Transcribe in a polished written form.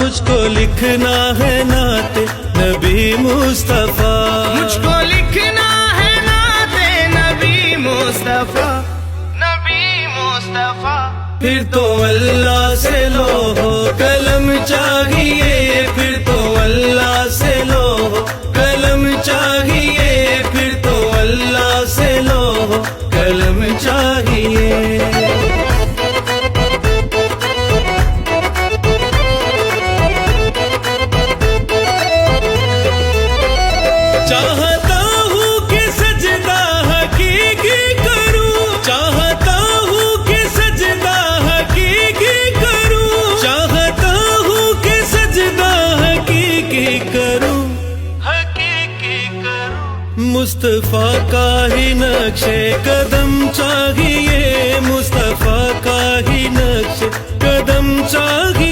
مجھ کو لکھنا ہے نعت نبی مصطفیٰ، مجھ کو لکھنا ہے نعت نبی مصطفیٰ، نبی مصطفیٰ۔ پھر تو اللہ سے لوح و قلم چاہیے، پھر تو اللہ سے لوح و قلم چاہیے، پھر تو اللہ سے لوح و قلم چاہیے۔ چاہتا ہوں کہ سجدہ حقیقی کروں، چاہتا ہوں کہ سجدہ حقیقی کروں، چاہتا ہوں کہ سجدہ حقیقی کروں، حقیقی کروں۔ مصطفیٰ کا ہی نقش قدم چاہیے، مصطفیٰ کا ہی نقش قدم چاہیے۔